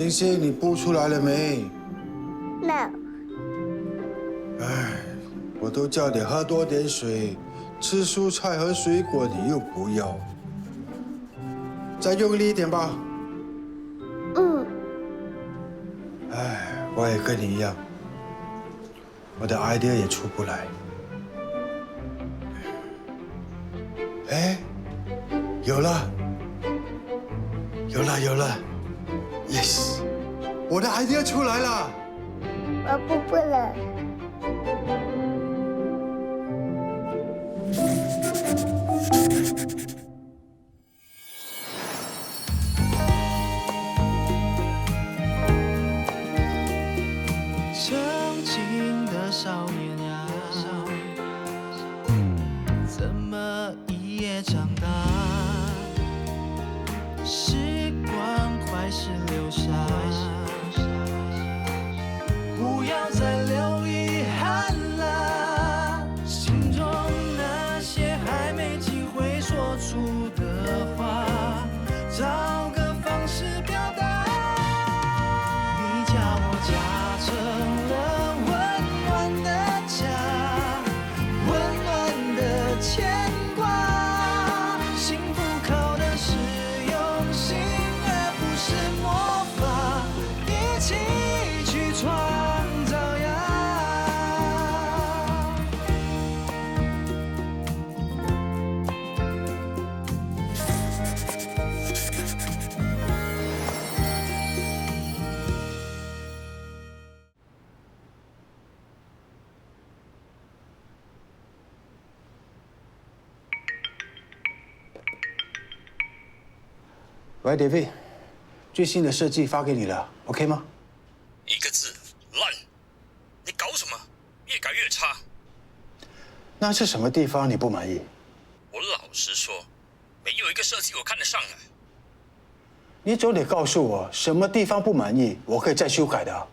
星星，你布出来了没？没有。哎，我都叫你喝多点水，吃蔬菜和水果，你又不要。再用力一点吧。嗯。哎，我也跟你一样，我的 idea 也出不来。哎，有了，有了，有了 ，yes， 我的 idea 出来了。我不能。曾经的少年呀，怎么一夜长大？时光快逝流沙，不要再留遗憾了。心中那些还没机会说出的话，找个方式表达。你叫我家成了温暖的家，温暖的牵挂。幸福靠的是用心，而不是魔法。一起去创造呀。喂，David，最新的设计发给你了 ，OK 吗？一个字，烂！你搞什么？越改越差。那是什么地方你不满意？我老实说，没有一个设计我看得上的。你总得告诉我什么地方不满意，我可以再修改的。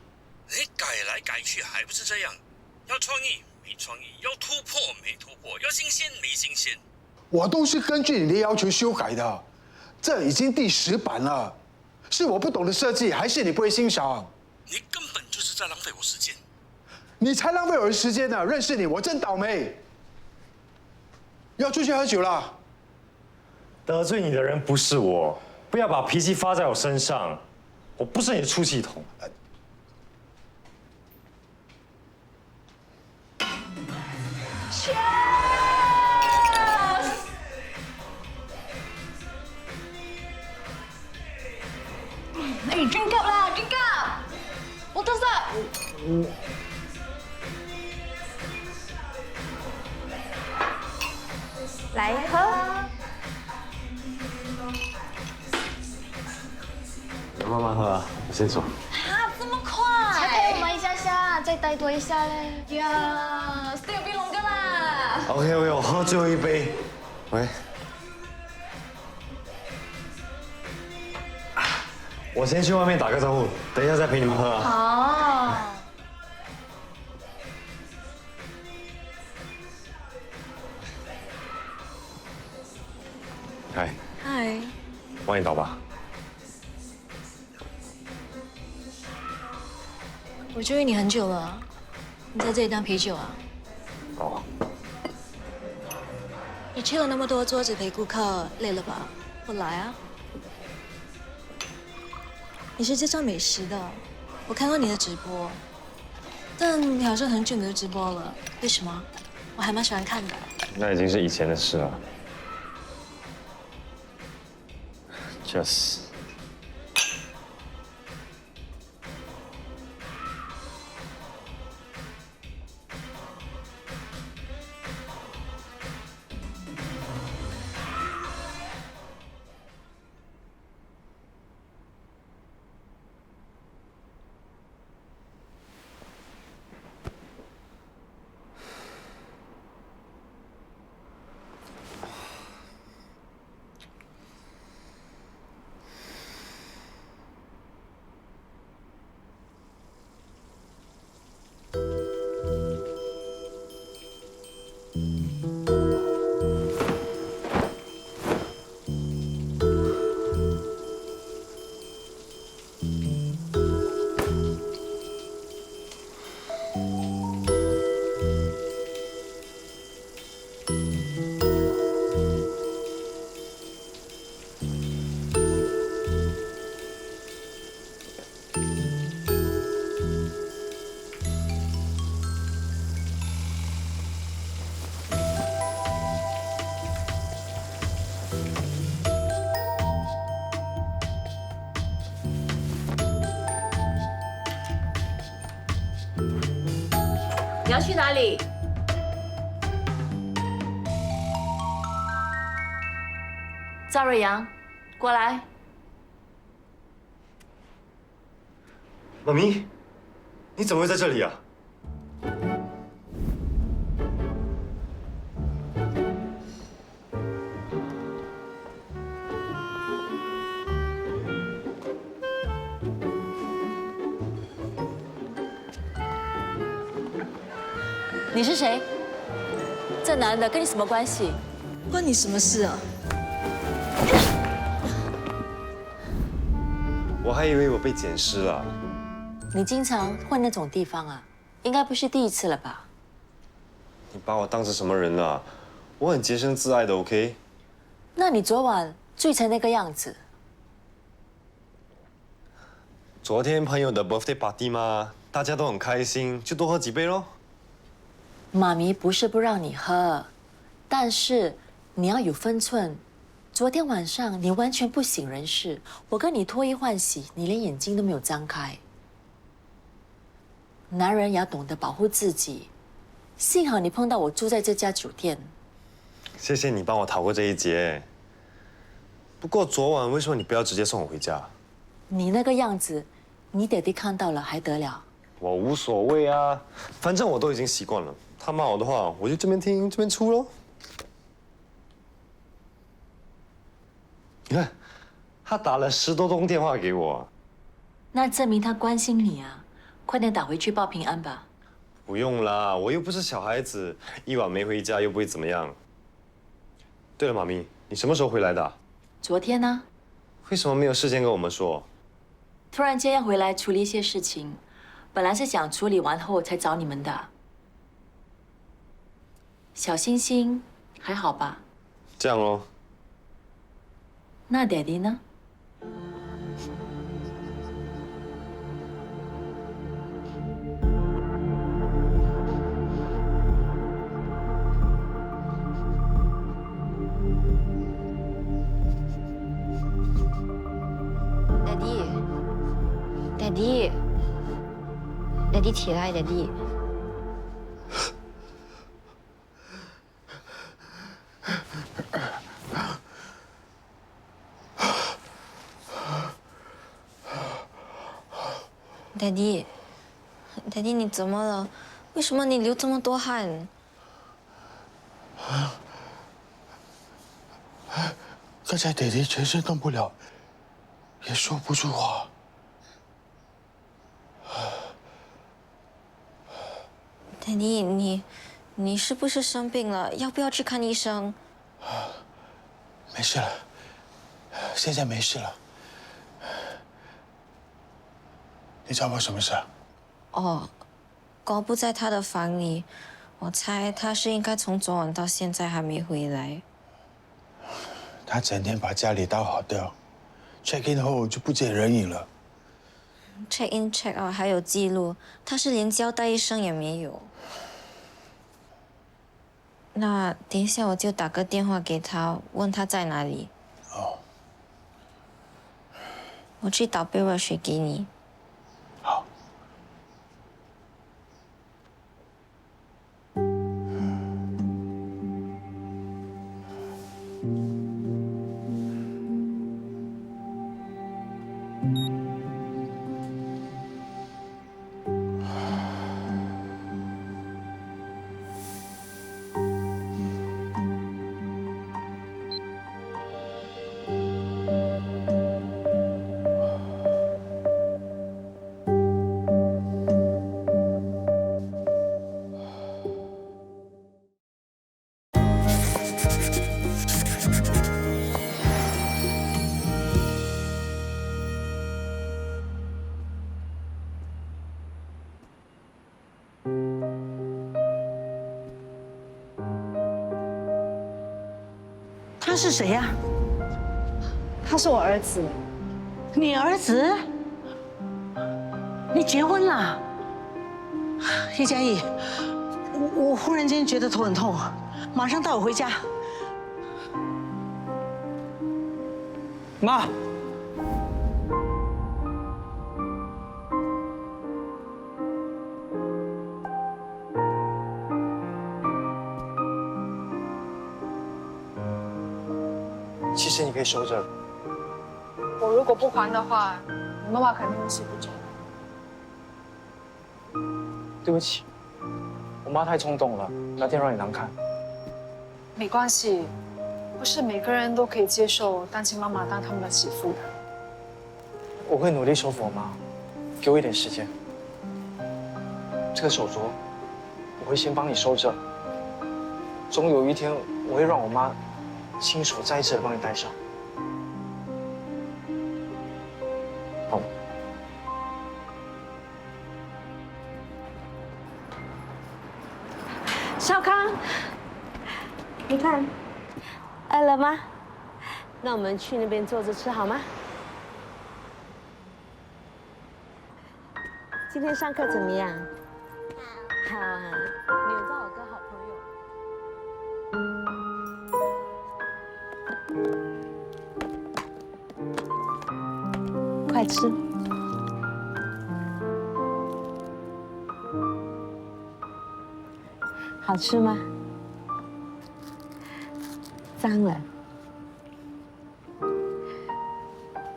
你改来改去还不是这样？要创意没创意，要突破没突破，要新鲜没新鲜。我都是根据你的要求修改的，这已经第10版了。是我不懂得设计，还是你不会欣赏？你根本就是在浪费我时间。你才浪费我的时间呢！认识你，我真倒霉。要出去喝酒了。得罪你的人不是我，不要把脾气发在我身上。我不是你的出气筒。哎，drink up 啦，drink up！我都是。来喝。慢慢喝啊，我先走。啊，这么快？才陪我们一下下，再待多一下嘞。呀，still be longer 啦。OK， 我喝最后一杯。喂。我先去外面打个招呼，等一下再陪你们喝啊。好。嗨。嗨。晚一到吧。我追你很久了，你在这里当陪酒啊？哦。你去了那么多桌子陪顾客，累了吧？不来啊？你是介绍美食的，我看过你的直播，但你好像很久没有直播了，为什么？我还蛮喜欢看的。那已经是以前的事了。Just。要去哪里？赵瑞阳，过来。妈咪，你怎么会在这里啊？你是谁？这男的跟你什么关系？关你什么事啊？我还以为我被捡尸了。你经常混那种地方啊，应该不是第一次了吧？你把我当成什么人了？我很洁身自爱的 ，OK？ 那你昨晚醉成那个样子，昨天朋友的 birthday party 嘛，大家都很开心，就多喝几杯咯。妈咪不是不让你喝，但是你要有分寸。昨天晚上你完全不省人事，我跟你脱衣换洗，你连眼睛都没有张开。男人也要懂得保护自己。幸好你碰到我住在这家酒店。谢谢你帮我逃过这一劫。不过昨晚为什么你不要直接送我回家？你那个样子，你爹地看到了还得了？我无所谓啊，反正我都已经习惯了。他骂我的话，我就这边听这边出咯。你看，他打了10多通电话给我。那证明他关心你啊！快点打回去报平安吧。不用啦，我又不是小孩子，一晚没回家又不会怎么样。对了，妈咪，你什么时候回来的？昨天呢？为什么没有事先跟我们说？突然间要回来处理一些事情，本来是想处理完后才找你们的。小星星还好吧？这样咯。那爹地呢？爹地起来，爹地。爹地，爹地，你怎么了？为什么你流这么多汗？刚才爹爹全身动不了，也说不出话。爹地，你是不是生病了？要不要去看医生？没事了，现在没事了。你找我什么事？哦，狗不在他的房里，我猜他是应该从昨晚到现在还没回来。他整天把家里倒好掉，check in 后就不见人影了。check in check out 还有记录，他是连交代一声也没有。那等一下我就打个电话给他，问他在哪里。哦。我去倒杯热水给你。好。他是谁呀？他是我儿子。你儿子？你结婚了？叶嘉义，我忽然间觉得头很痛，马上带我回家。妈。其实你可以收着。我如果不还的话，你妈妈肯定会睡不着。对不起，我妈太冲动了，那天让你难看。没关系，不是每个人都可以接受单亲妈妈当他们的媳妇的。我会努力说服我妈，给我一点时间。这个手镯，我会先帮你收着。总有一天，我会让我妈亲手再一次的帮你戴上。好。少康，你看，饿了吗？那我们去那边坐着吃好吗？今天上课怎么样？好啊，你有多少个好朋友？快吃。好吃吗？脏了。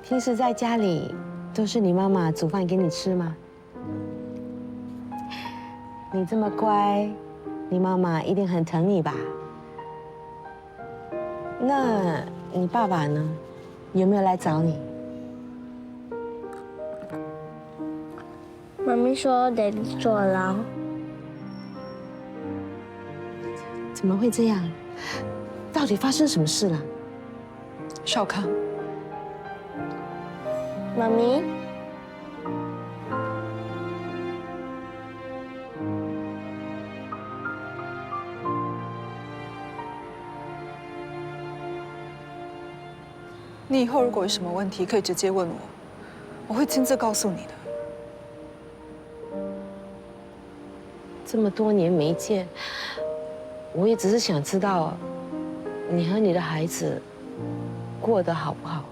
平时在家里都是你妈妈煮饭给你吃吗？你这么乖，你妈妈一定很疼你吧？那你爸爸呢？有没有来找你？妈咪说得坐牢。怎么会这样？到底发生什么事了？少康，妈咪，你以后如果有什么问题，可以直接问我，我会亲自告诉你的。这么多年没见，我也只是想知道，你和你的孩子过得好不好？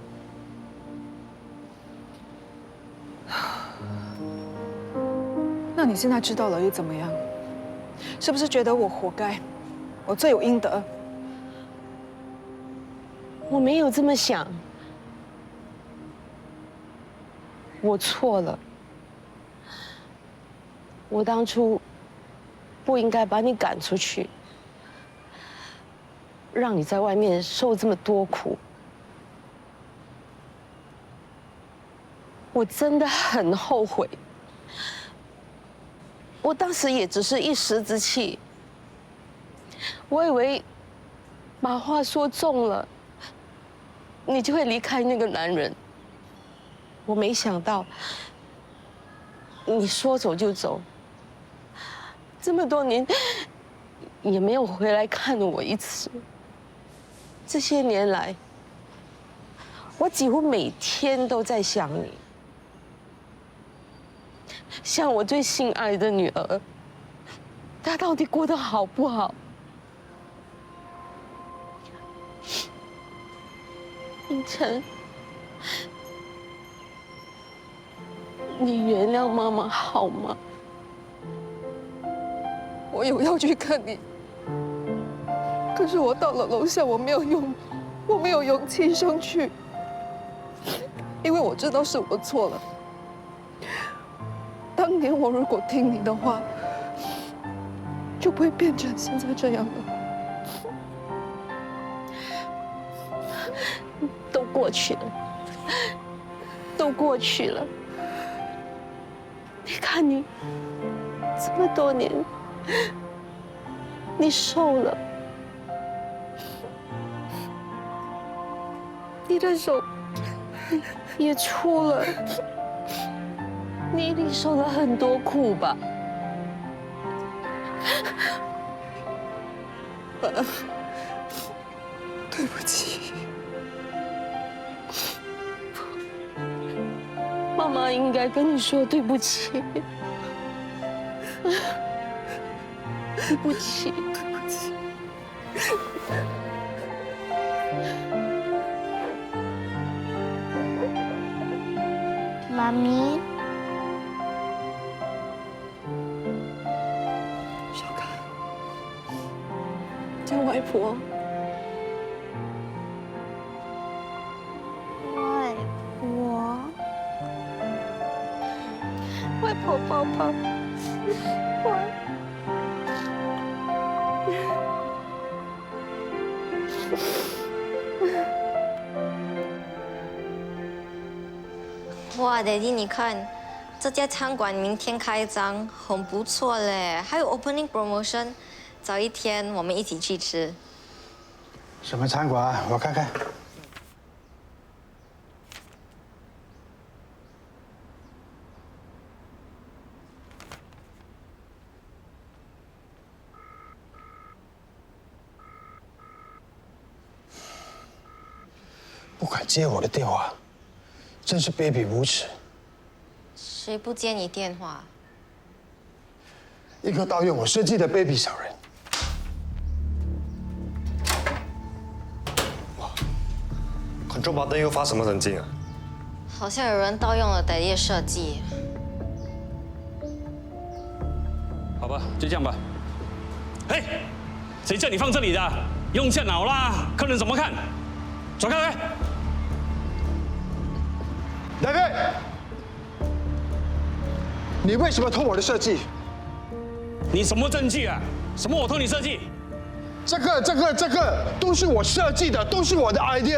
那你现在知道了又怎么样？是不是觉得我活该，我罪有应得？我没有这么想，我错了。我当初不应该把你赶出去，让你在外面受这么多苦。我真的很后悔。我当时也只是一时之气，我以为把话说重了，你就会离开那个男人。我没想到，你说走就走，这么多年也没有回来看我一次。这些年来，我几乎每天都在想你，想我最心爱的女儿，她到底过得好不好？应晨，你原谅妈妈好吗？我有要去看你，可是我到了楼下，我没有勇气上去，因为我知道是我错了。当年我如果听你的话，就不会变成现在这样了。都过去了，都过去了。你看你这么多年，你瘦了，你的手也粗了，你一定受了很多苦吧？对不起。妈妈应该跟你说对不起，对不起，对不起。妈咪，小凯，叫外婆。哇，Daddy，你看，这家餐馆明天开张，很不错嘞，还有 opening promotion， 找一天我们一起去吃。什么餐馆？我看看。不敢接我的电话，真是卑鄙无耻！谁不接你电话？一个盗用我设计的卑鄙小人！Control button 又发什么神经啊？好像有人盗用了 Daddy 的设计。好吧，就这样吧。嘿，谁叫你放这里的？用下脑啦！客人怎么看？走开来！大哥，你为什么偷我的设计？你什么证据啊？什么我偷你设计？这个都是我设计的，都是我的 idea。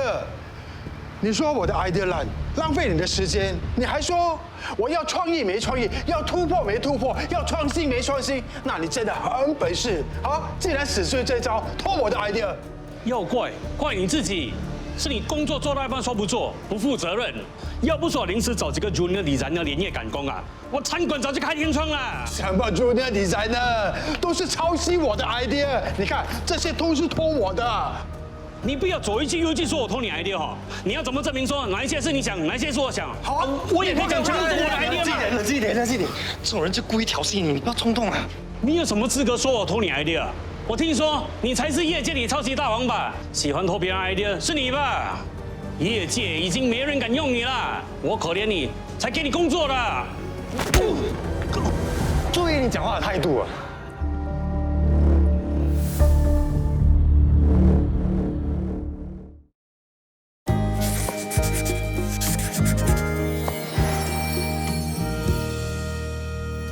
你说我的 idea 烂，浪费你的时间，你还说我要创意没创意，要突破没突破，要创新没创新，那你真的很本事啊！竟然使出这招偷我的 idea， 要怪你自己，是你工作做到一半说不做，不负责任。要不是我临时找几个 junior designer 连夜赶工啊，我餐馆早就开天窗了。什么 junior designer， 都是抄袭我的 idea。你看这些都是偷我的。你不要左一句右一句说我偷你 idea 哈，你要怎么证明说哪一些是你想，哪一些是我想？好啊，我也可以讲全部是我的 idea 嘛。冷静一点，冷静一点。这种人就故意挑衅你，你不要冲动啊。你有什么资格说我偷你 idea？我听说你才是业界里超级大王吧？喜欢偷别人 idea 是你吧？业界已经没人敢用你了，我可怜你才给你工作的。注意你讲话的态度啊！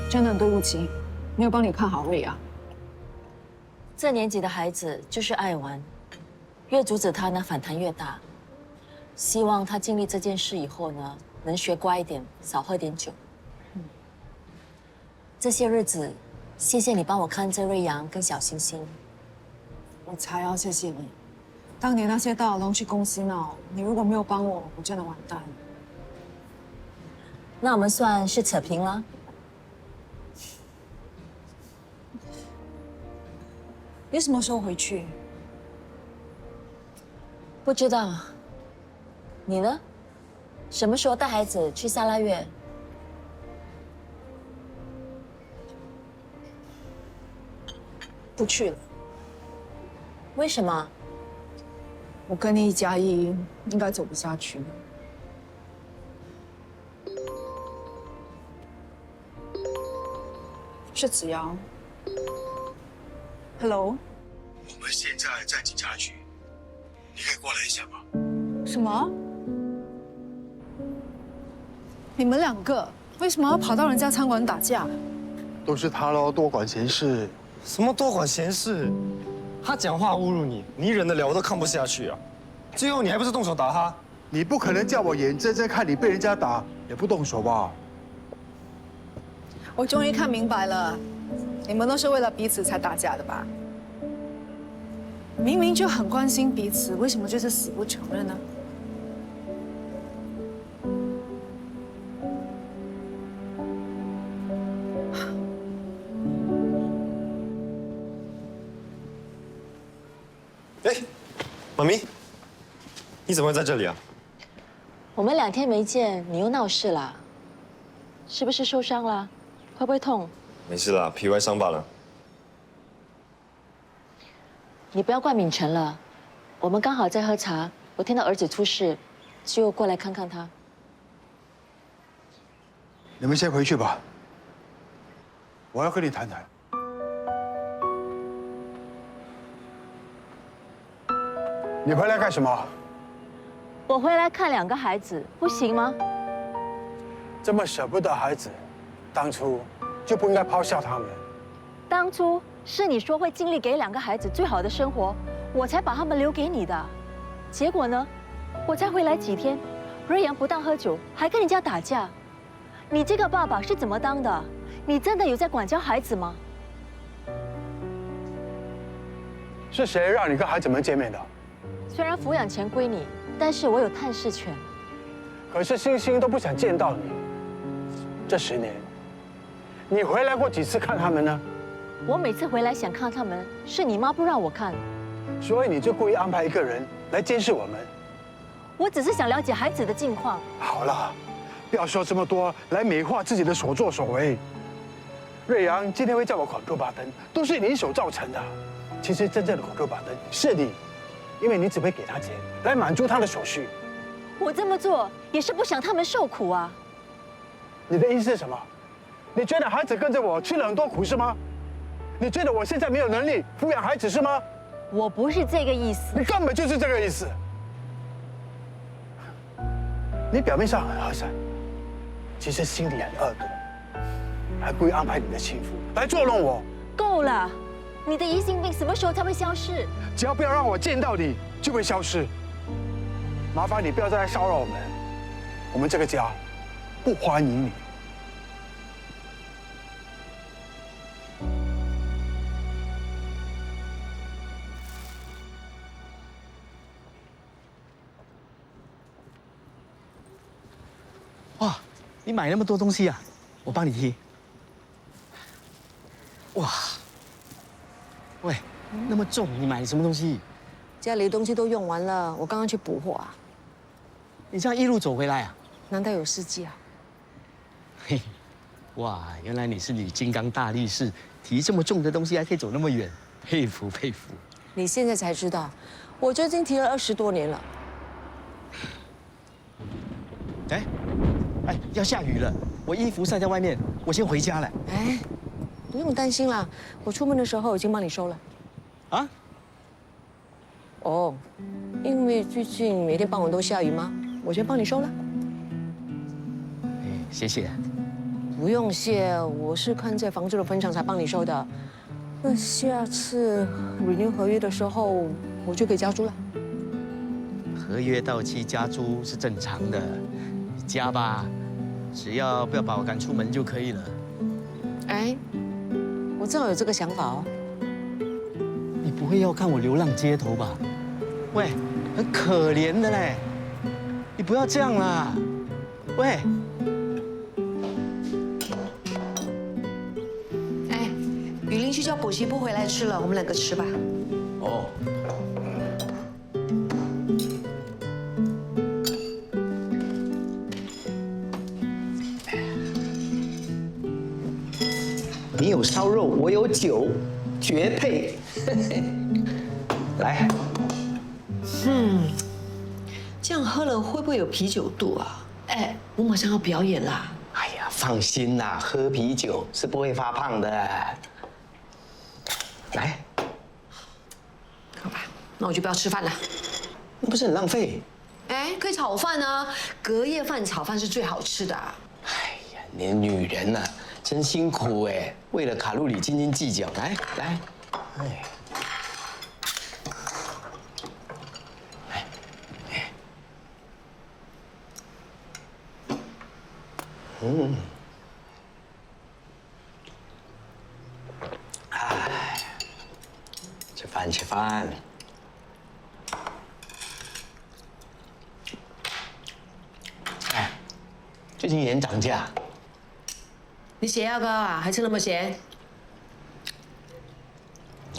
真的很对不起，没有帮你看好瑞阳。这年纪的孩子就是爱玩，越阻止他呢，反弹越大。希望他经历这件事以后呢，能学乖一点，少喝点酒。这些日子，谢谢你帮我看着瑞阳跟小星星。我才要谢谢你。当年那些大佬去公司闹，你如果没有帮我，我真的完蛋了。那我们算是扯平了。你什么时候回去？不知道。你呢？什么时候带孩子去沙拉越？不去了。为什么？我跟你1+1应该走不下去了。是子阳。Hello。我们现在在警察局，你可以过来一下吗？什么？你们2个为什么要跑到人家餐馆打架？都是他喽，多管闲事。什么多管闲事？他讲话侮辱你，你忍得了我都看不下去啊！最后你还不是动手打他？你不可能叫我眼睁睁看你被人家打，也不动手吧？我终于看明白了，你们都是为了彼此才打架的吧？明明就很关心彼此，为什么就是死不承认呢？哎，妈咪，你怎么会在这里啊？我们2天没见，你又闹事了，是不是受伤了？会不会痛？没事啦，皮外伤罢了。你不要怪敏晨了，我们刚好在喝茶，我听到儿子出事，就过来看看他。你们先回去吧，我要和你谈谈。你回来干什么？我回来看2个孩子，不行吗？这么舍不得孩子，当初就不应该抛下他们。当初是你说会尽力给2个孩子最好的生活，我才把他们留给你的。结果呢，我才回来几天，瑞阳不但喝酒，还跟人家打架。你这个爸爸是怎么当的？你真的有在管教孩子吗？是谁让你跟孩子们见面的？虽然抚养权归你，但是我有探视权。可是星星都不想见到你。这10年，你回来过几次看他们呢？我每次回来想看他们，是你妈不让我看。所以你就故意安排一个人来监视我们。我只是想了解孩子的近况。好了，不要说这么多，来美化自己的所作所为。瑞阳今天会叫我口诛笔登，都是你一手造成的。其实真正的口诛笔登是你，因为你只会给他钱来满足他的所需。我这么做也是不想他们受苦啊。你的意思是什么？你觉得孩子跟着我吃了很多苦是吗？你觉得我现在没有能力抚养孩子是吗？我不是这个意思。你根本就是这个意思。你表面上很和善，其实心里很恶毒，还故意安排你的情妇来捉弄我。够了，你的疑心病什么时候才会消失？只要不要让我见到你，就会消失。麻烦你不要再来骚扰我们这个家不欢迎你。哇，你买那么多东西啊？我帮你提。哇，喂，那么重，你买什么东西？家里的东西都用完了，我刚刚去补货啊。你这样一路走回来啊？难道有司机啊？嘿，哇，原来你是女金刚大力士，提这么重的东西还可以走那么远，佩服佩服。你现在才知道，我这已经提了20多年了。哎，要下雨了，我衣服晒在外面，我先回家了。哎，不用担心啦，我出门的时候已经帮你收了。啊？哦，因为最近每天傍晚都下雨嘛，我先帮你收了。哎，谢谢。不用谢，我是看在房子的份上才帮你收的。那下次renew合约的时候，我就可以交租了。合约到期加租是正常的，你加吧，只要不要把我赶出门就可以了。哎，我正好有这个想法哦。你不会要看我流浪街头吧？喂，很可怜的嘞，你不要这样啦。喂，哎，雨林去叫补习部回来吃了，我们2个吃吧。哦。你有烧肉，我有酒，绝配。来，这样喝了会不会有啤酒肚啊？哎，我马上要表演啦。哎呀，放心啦，喝啤酒是不会发胖的。来，好吧，那我就不要吃饭了。那不是很浪费？哎，可以炒饭啊，隔夜饭炒饭是最好吃的。哎呀，你女人呐，真辛苦哎，为了卡路里斤斤计较。来，哎。哎，吃饭。哎，最近盐涨价，你血压高啊，还吃那么咸？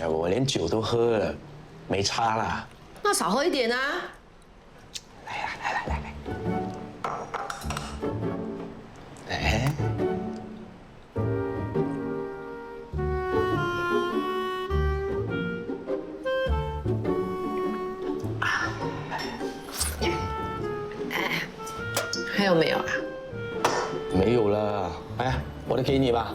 哎，我连酒都喝了，没差啦。那少喝一点啊。来。哎。还有没有啊？没有了，哎，我的给你吧。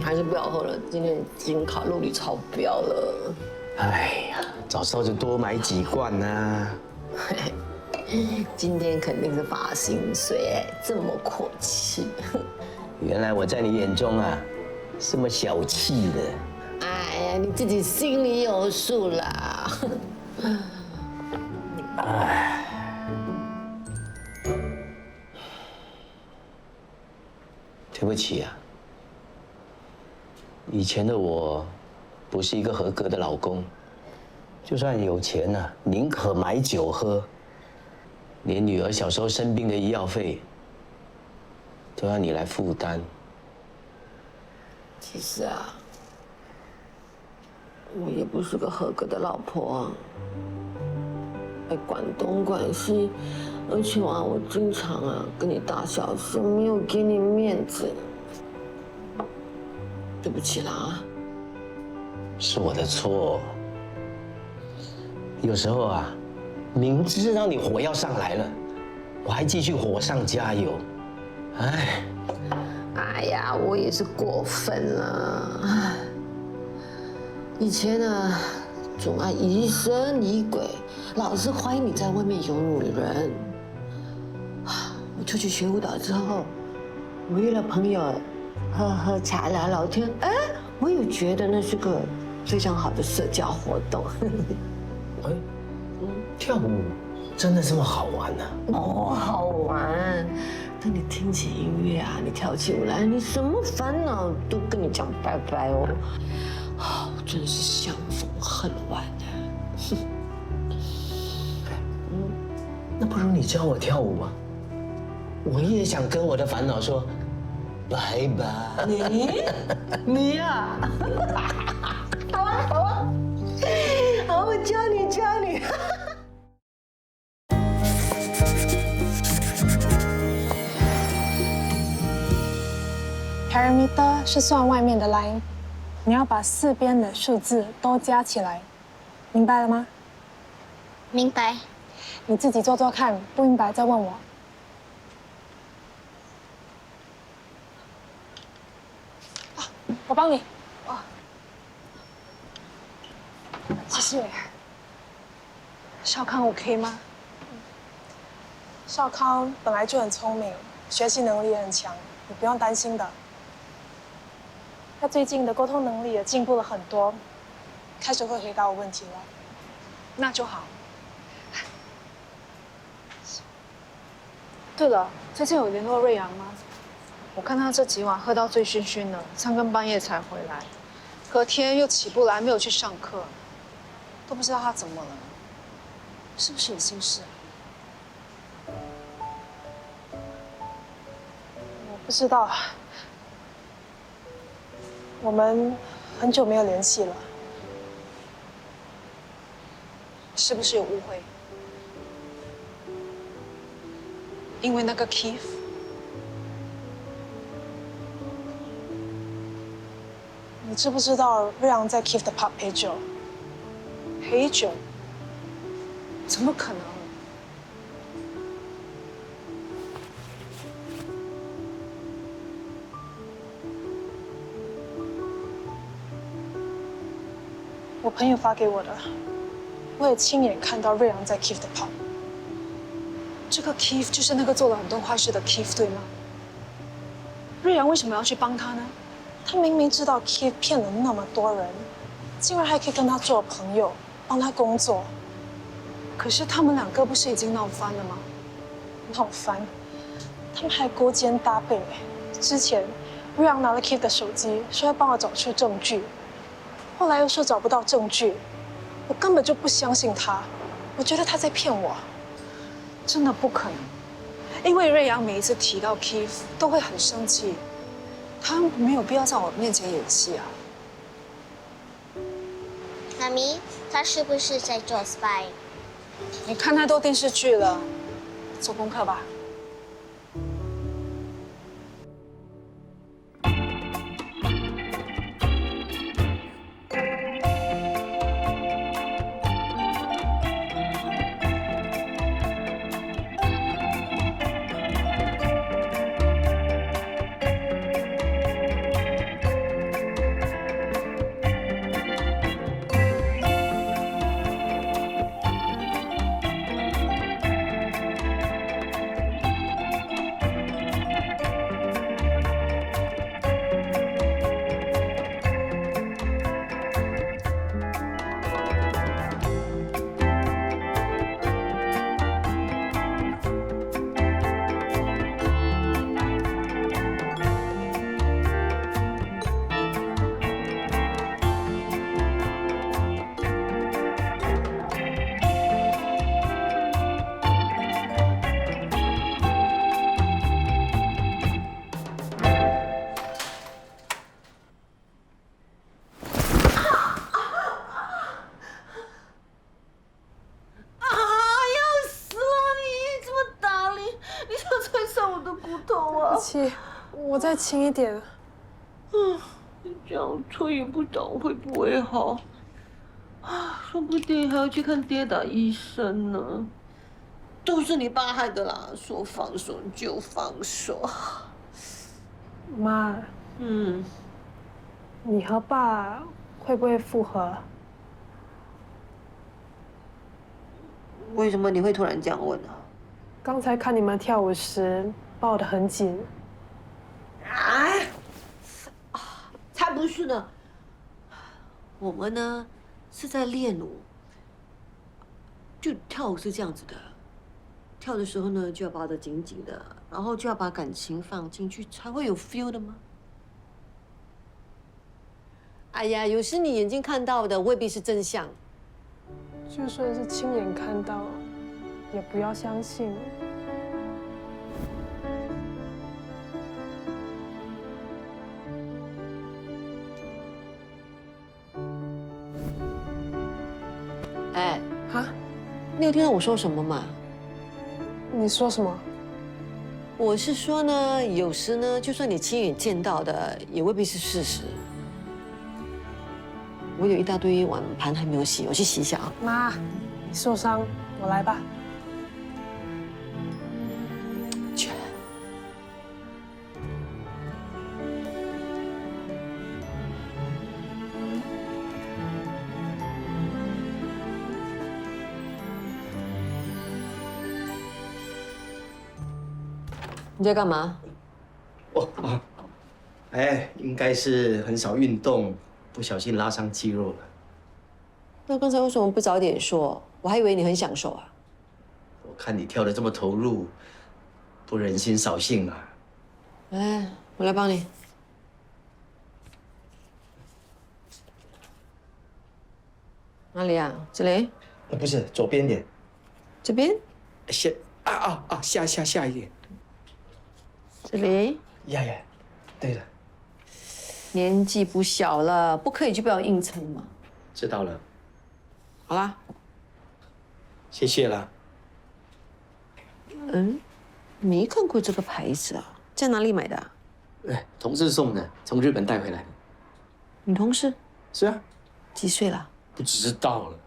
还是不要喝了，今天已经卡路里超标了。哎呀，早知道就多买几罐呢。今天肯定是发薪水哎，这么阔气。原来我在你眼中啊，这么小气的。哎呀，你自己心里有数啦。哎，对不起啊，以前的我不是一个合格的老公，就算有钱呢，宁可买酒喝，连女儿小时候生病的医药费都要你来负担。其实啊，我也不是个合格的老婆啊，还管东管西，而且啊，我经常啊跟你大小声，没有给你面子，对不起啦啊。是我的错。有时候啊，明知道你火要上来了，我还继续火上加油。哎呀，我也是过分了。唉，以前呢，总爱疑神疑鬼，老是怀疑你在外面有女人。我出去学舞蹈之后，我约了朋友喝茶聊聊天，哎，我也觉得那是个非常好的社交活动。跳舞真的这么好玩呢？哦，好玩！当你听起音乐啊，你跳起舞来，你什么烦恼都跟你讲拜拜哦。真是相逢恨晚呢。那不如你教我跳舞啊？我也想跟我的烦恼说拜拜。你呀？好啊，好啊，好，我教你。Parameter 是算外面的 line， 你要把四边的数字都加起来，明白了吗？明白。你自己做做看，不明白再问我。我帮你。谢谢。少康 OK 吗？少康本来就很聪明，学习能力也很强，你不用担心的。他最近的沟通能力也进步了很多，开始会回答我问题了，那就好。对了，最近有联络瑞阳吗？我看他这几晚喝到醉醺醺的，3更半夜才回来，隔天又起不来，没有去上课，都不知道他怎么了，是不是有心事？我不知道。我们很久没有联系了，是不是有误会？因为那个 Keith， 你知不知道瑞阳在 Keith 的 pub 陪酒？陪酒？怎么可能？我朋友发给我的，我也亲眼看到瑞阳在 Keith 的pub。这个 Keith 就是那个做了很多坏事的 Keith， 对吗？瑞阳为什么要去帮他呢？他明明知道 Keith 骗了那么多人，竟然还可以跟他做朋友，帮他工作。可是他们2个不是已经闹翻了吗？闹翻？他们还勾肩搭背。之前瑞阳拿了 Keith 的手机，说要帮我找出证据。后来又说找不到证据，我根本就不相信他，我觉得他在骗我，真的不可能。因为瑞阳每一次提到 Keith 都会很生气，他没有必要在我面前演戏啊。妈咪，他是不是在做 spy？ 你看太多电视剧了，做功课吧。气，我再轻一点。这样吹也不倒会不会好？啊，说不定还要去看跌打医生呢。都是你爸害的啦！说放手就放手。妈，你和爸会不会复合？为什么你会突然这样问呢？刚才看你们跳舞时抱得很紧。才不是呢！我们呢是在练舞，就跳舞是这样子的，跳的时候呢就要抱得紧紧的，然后就要把感情放进去，才会有 feel 的吗？哎呀，有时你眼睛看到的未必是真相。就算是亲眼看到，也不要相信。哎，哈，你有听到我说什么吗？你说什么？我是说呢，有时呢，就算你亲眼见到的，也未必是事实。我有一大堆碗盘还没有洗，我去洗一下啊。妈，你受伤，我来吧。你在干嘛？应该是很少运动，不小心拉伤肌肉了。那刚才为什么不早点说？我还以为你很享受啊。我看你跳得这么投入，不忍心扫兴啊。来，我来帮你。哪里啊？这里？不是，左边点。这边？下一点。这里？呀，对了。年纪不小了，不可以就不要硬撑嘛。知道了。好啦。谢谢啦。没看过这个牌子啊，在哪里买的啊？同事送的，从日本带回来的。你同事？是啊。几岁了？不知道了。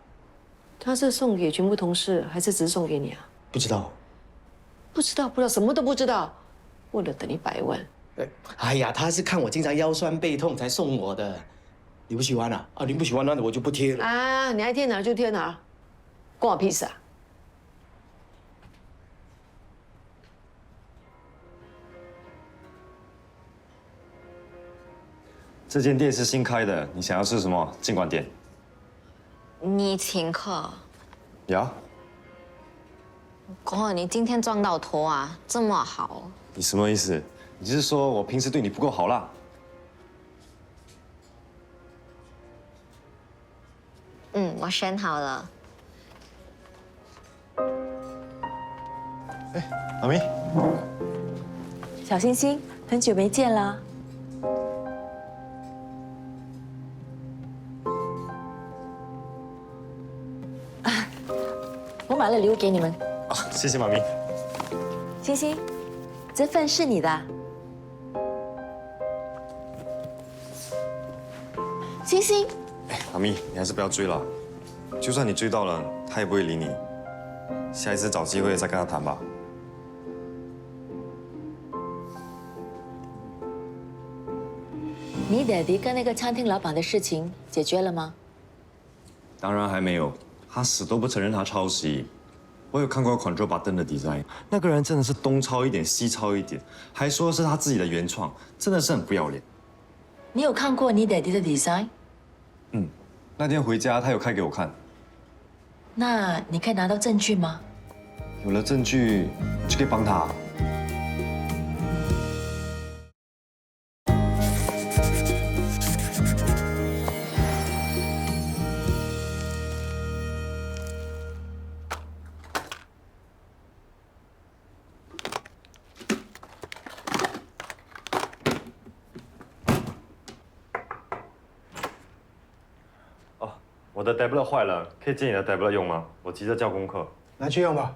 他是送给全部同事，还是只是送给你啊？不知道。不知道，什么都不知道。为了等你白问。哎呀，他是看我经常腰酸背痛才送我的。你不喜欢啊？你不喜欢那我就不贴了。啊，你爱贴哪儿就贴哪儿，关我屁事啊！这间店是新开的，你想要吃什么尽管点。你请客。呀？哥，你今天撞到头啊，这么好。你什么意思？你是说我平时对你不够好啦？我选好了。妈咪，小星星，很久没见啦。我买了礼物给你们。谢谢妈咪。星星，这份是你的。星星，妈咪，你还是不要追了，就算你追到了，他也不会理你。下一次找机会再跟他谈吧。你爹地跟那个餐厅老板的事情解决了吗？当然还没有，他死都不承认他抄袭。我有看过 Control Button 的 design， 那个人真的是东抄一点西抄一点，还说是他自己的原创，真的是很不要脸。你有看过你爹地的 design？ 那天回家他有开给我看。那你可以拿到证据吗？有了证据就可以帮他。我的 tablet 坏了，可以借你的 tablet 用吗？我急着交功课。拿去用吧。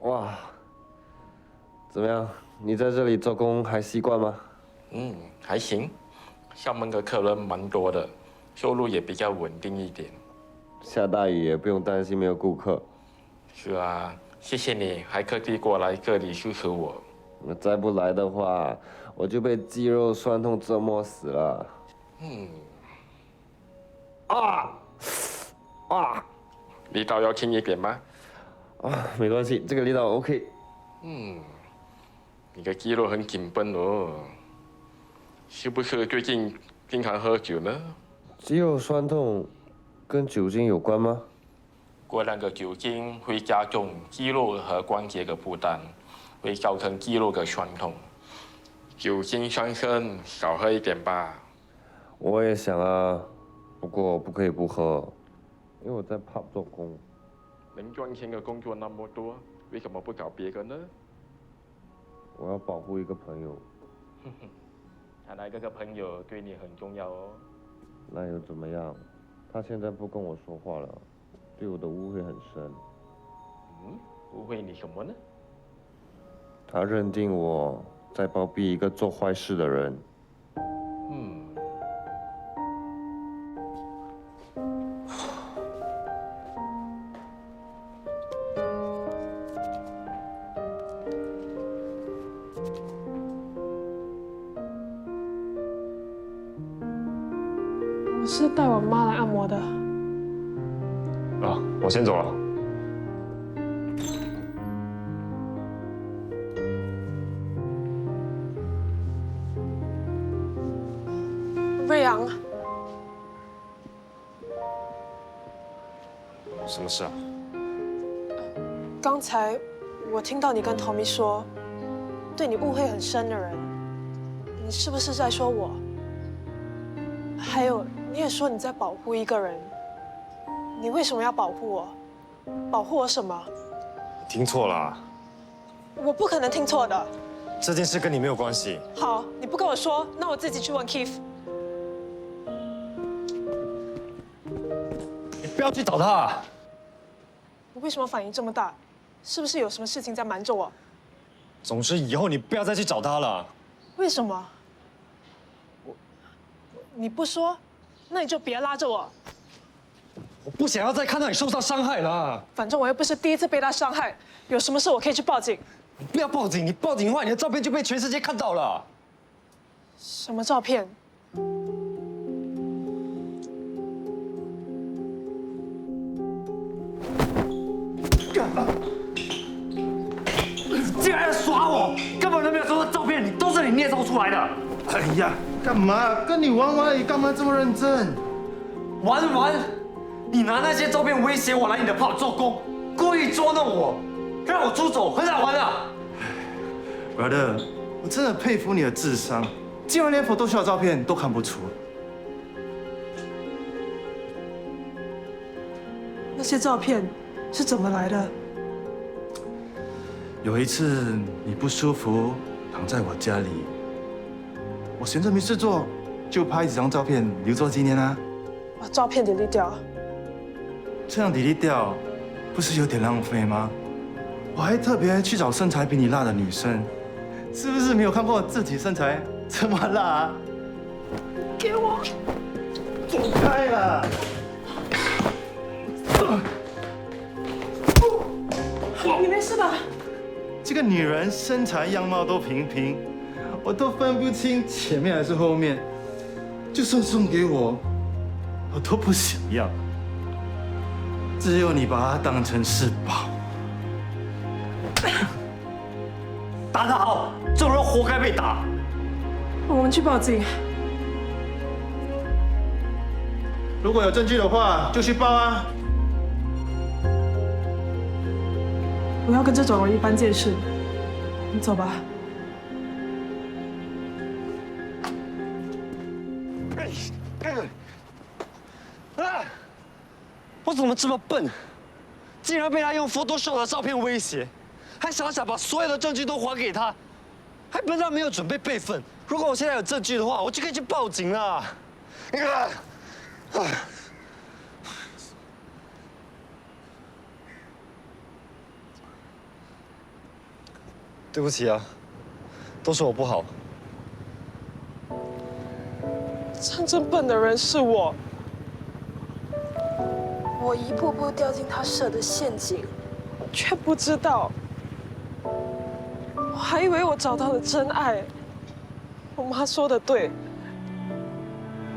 哇，怎么样？你在这里做工还习惯吗？还行，厦门的客人蛮多的，收入也比较稳定一点。下大雨也不用担心没有顾客。是啊，谢谢你还特地过来这里支持我。那再不来的话，我就被肌肉酸痛折磨死了。力道要轻一点吗？没关系，这个力道 OK。你的肌肉很紧绷哦，是不是最近经常喝酒呢？肌肉酸痛跟酒精有关吗？过量的酒精会加重肌肉和关节的负担，会造成肌肉的酸痛。酒精伤身，少喝一点吧。我也想啊，不过不可以不喝，因为我在 pub 做工。能赚钱的工作那么多，为什么不找别人呢？我要保护一个朋友。看来这个朋友对你很重要哦。那又怎么样？他现在不跟我说话了，对我的误会很深。误会你什么呢？他认定我在包庇一个做坏事的人。我是带我妈来按摩的。我先走了。瑞阳，什么事啊？刚才我听到你跟 Tommy 说，对你误会很深的人，你是不是在说我？还有，你也说你在保护一个人，你为什么要保护我？保护我什么？听错了，我不可能听错的。这件事跟你没有关系。好，你不跟我说，那我自己去问 Keith。你不要去找他。你为什么反应这么大？是不是有什么事情在瞒着我？总之以后你不要再去找他了。为什么？你不说，那你就别拉着我。我不想要再看到你受到伤害了。反正我又不是第一次被他伤害，有什么事我可以去报警。你不要报警，你报警的话，你的照片就被全世界看到了。什么照片？竟然在耍我！根本都没有收到照片，你都是你捏造出来的。哎呀，干嘛？跟你玩玩而已，干嘛这么认真？玩？你拿那些照片威胁我来你的 pub 做工，故意捉弄我，让我出走，很好玩的。Brother， 我真的佩服你的智商，竟然连 Photoshop 照片都看不出。那些照片是怎么来的？有一次你不舒服，躺在我家里，我闲着没事做，就拍几张照片留作纪念啊。把照片 delete 掉。这样 delete 掉，不是有点浪费吗？我还特别去找身材比你辣的女生，是不是没有看过自己身材这么辣啊？给我，走开啦！你没事吧？这个女人身材样貌都平平，我都分不清前面还是后面。就算送给我，我都不想要。只有你把它当成是宝。打得好，这种人活该被打。我们去报警。如果有证据的话，就去报啊。不要跟这种人一般见识。你走吧。我怎么这么笨，竟然被他用 Photoshop 的照片威胁，还傻傻把所有的证据都还给他，还笨到没有准备备份。如果我现在有证据的话，我就可以去报警了。你看，对不起啊，都是我不好。真正笨的人是我。我一步步掉进他设的陷阱，却不知道，我还以为我找到了真爱。我妈说的对，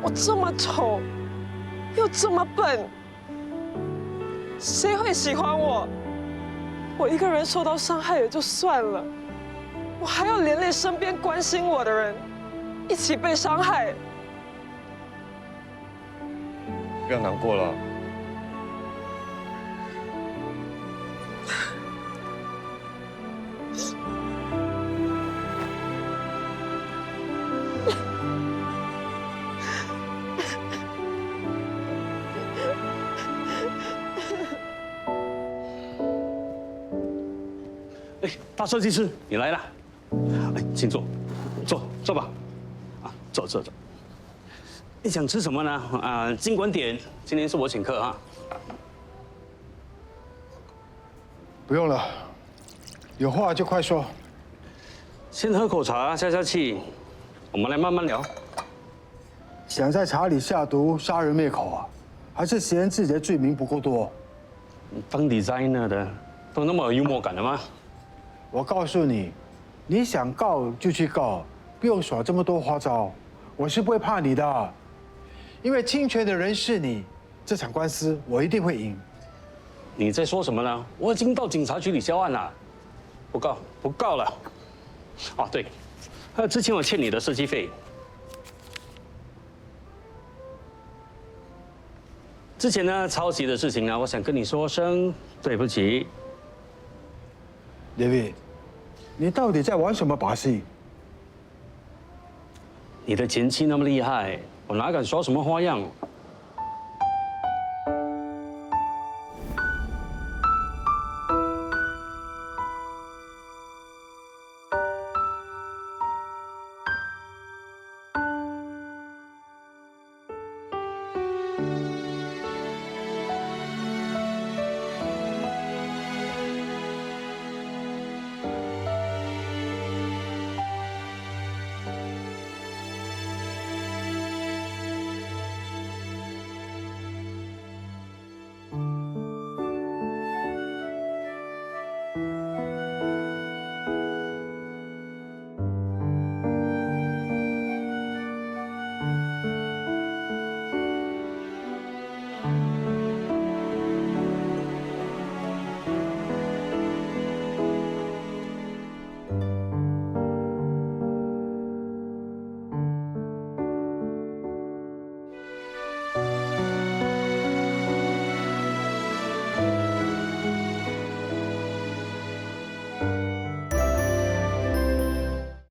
我这么丑，又这么笨，谁会喜欢我？我一个人受到伤害也就算了，我还要连累身边关心我的人一起被伤害。不要难过了。哎，大设计师，你来了。哎，请坐，坐吧。啊，坐。你想吃什么呢？啊，尽管点，今天是我请客啊。不用了，有话就快说。先喝口茶下气，我们来慢慢聊。想在茶里下毒杀人灭口啊？还是嫌自己的罪名不够多？当 designer 的都那么有幽默感的吗？我告诉你，你想告就去告，不用耍这么多花招。我是不会怕你的，因为侵权的人是你。这场官司我一定会赢。你在说什么呢？我已经到警察局里销案了，不告了。哦，对，还有之前我欠你的设计费。之前呢，抄袭的事情呢，我想跟你说声对不起。David， 你到底在玩什么把戏？你的前妻那么厉害，我哪敢耍什么花样？